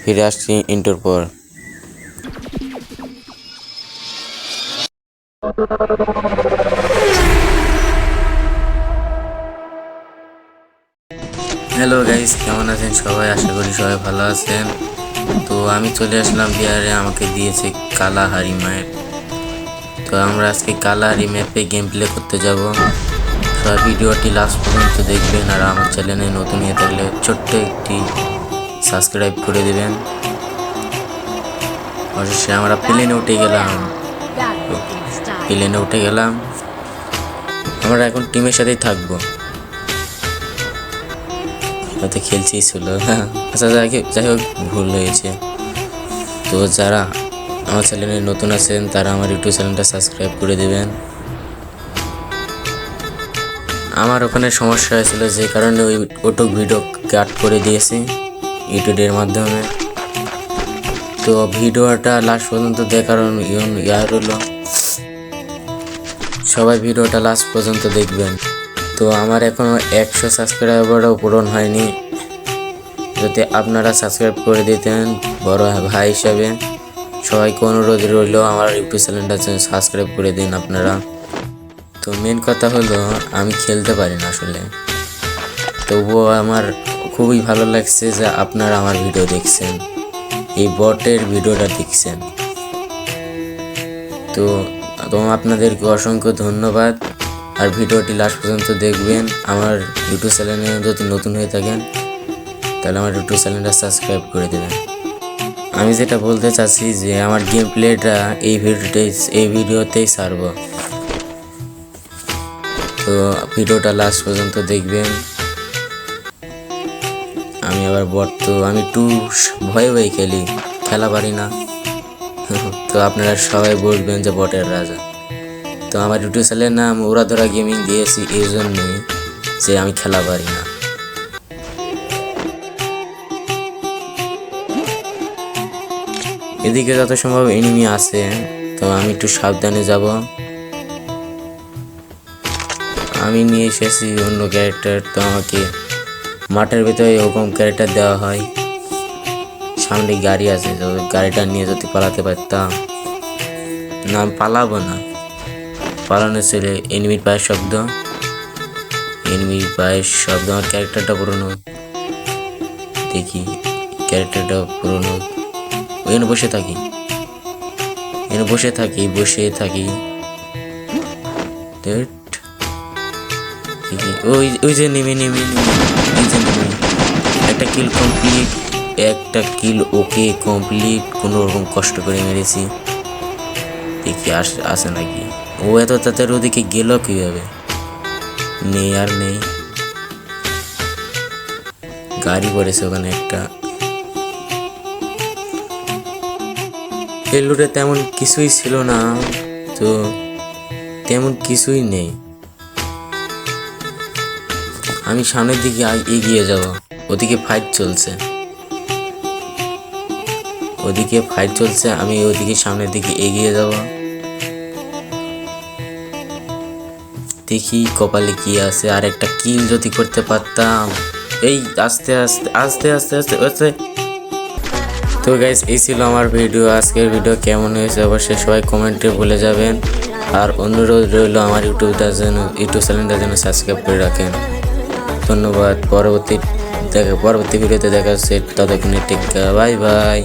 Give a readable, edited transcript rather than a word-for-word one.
ফিরে আসছি ইন্টোর পর। হ্যালো গাইস, কেমন আছেন সবাই? আশা করি সবাই ভালো আছেন। তো আমি চলে আসলাম বিহারে, আমাকে দিয়েছে কালাহারি ম্যাপ। তো আমরা আজকে কালাহারি ম্যাপে গেম প্লে করতে যাব। সবাই ভিডিওটি লাস্ট পর্যন্ত দেখবেন, আর আমার চ্যানেলে নতুন হয়ে থাকলে ছোট্ট একটি সাবস্ক্রাইব করে দেবেন। অবশ্যই আমরা প্লেনে উঠে গেলাম। আমরা এখন টিমের সাথেই থাকবো, হয়তো খেলছি ছিল। আচ্ছা, যাই হোক, ভুল হয়েছে। তো যারা আমার চ্যানেলে নতুন আছেন তারা আমার ইউটিউব চ্যানেলটা সাবস্ক্রাইব করে দেবেন। আমার ওখানে সমস্যা হয়েছিল, যে কারণে ওটুক ভিডিও কাট করে দিয়েছি ইউটিউবের মাধ্যমে। তো ভিডিওটা লাস্ট পর্যন্ত দেখার ইয়ার হলো, সবাই ভিডিওটা লাস্ট পর্যন্ত দেখবেন। তো আমার এখনও 100 সাবস্ক্রাইবারও পূরণ হয়নি। যদি আপনারা সাবস্ক্রাইব করে দিতেন বড় ভাই হিসাবে, সবাইকে অনুরোধ রইল আমার ইউটিউব চ্যানেলটা সাবস্ক্রাইব করে দিন আপনারা। তো মেন কথা হলো, আমি খেলতে পারি না আসলে, তবুও আমার খুবই ভালো লাগছে যে আপনারা আমার ভিডিও দেখছেন, এই বটের ভিডিওটা দেখছেন। তো আপনাদেরকে অসংখ্য ধন্যবাদ। আর ভিডিওটি লাস্ট পর্যন্ত দেখবেন। আমার ইউটিউব চ্যানেলে যদি নতুন হয়ে থাকেন তাহলে আমার ইউটিউব চ্যানেলটা সাবস্ক্রাইব করে দেবেন। আমি যেটা বলতে চাচ্ছি যে আমার গেম প্লেটা এই ভিডিওতেই ছাড়ব। তো ভিডিওটা লাস্ট পর্যন্ত দেখবেন। আমি আবার আমি ভয়ে খেলি, খেলা পারি না। তো আপনারা সবাই বলবেন যে বটের রাজা। তো আমার ইউটিউব চ্যানেলের নাম উড়াধরা গেমিং দিয়েছি এই জন্যই যে আমি খেলা পারি না। এদিকে যত সম্ভব এনিমি আছে, তো আমি একটু সাবধানে যাব। আমি নিয়ে এসেছি অন্য ক্যারেক্টার, তো আমাকে মাঠের ভিতরে ওরকম ক্যারেক্টার দেওয়া হয়। সামনে গাড়ি আছে, তো গাড়িটা নিয়ে যদি পালাতে পারতাম। না, আমি পালাবো না, পালানো ছেলে। এনিমির পায়ের শব্দ, আমার ক্যারেক্টারটা পুরনো। দেখি ক্যারেক্টারটা পুরনো। ওখানে বসে থাকি। ওই যে নেমে একটা কিল ওকে কমপ্লিট, কোনো রকম কষ্ট করে মেরেছি। দেখি আসে নাকি। ও এত তাড়াতাড়ি ওদিকে গেল কিভাবে? নেই, গাড়ি পড়েছে ওখানে একটা। লুটে তেমন কিছুই ছিল না, তো তেমন কিছুই নেই। আমি সামনের দিকে এগিয়ে যাব। ওদিকে ফাইট চলছে, আমি ওদিকে সামনের দিকে এগিয়ে যাব। দেখি কপালে কি আছে। আর একটা কিল যদি করতে পারতাম। এই আস্তে। তো গাইস, এই ছিল আমার ভিডিও। আজকের ভিডিও কেমন হয়েছে অবশ্যই সবাই কমেন্টে বলে যাবেন। আর অনুরোধ রইল আমার ইউটিউব চ্যানেলটা যেন সাবস্ক্রাইব করে রাখেন। ধন্যবাদ। পরবর্তী ভিডিওতে দেখা হচ্ছে। ততক্ষণে টেক কেয়ার, বাই বাই।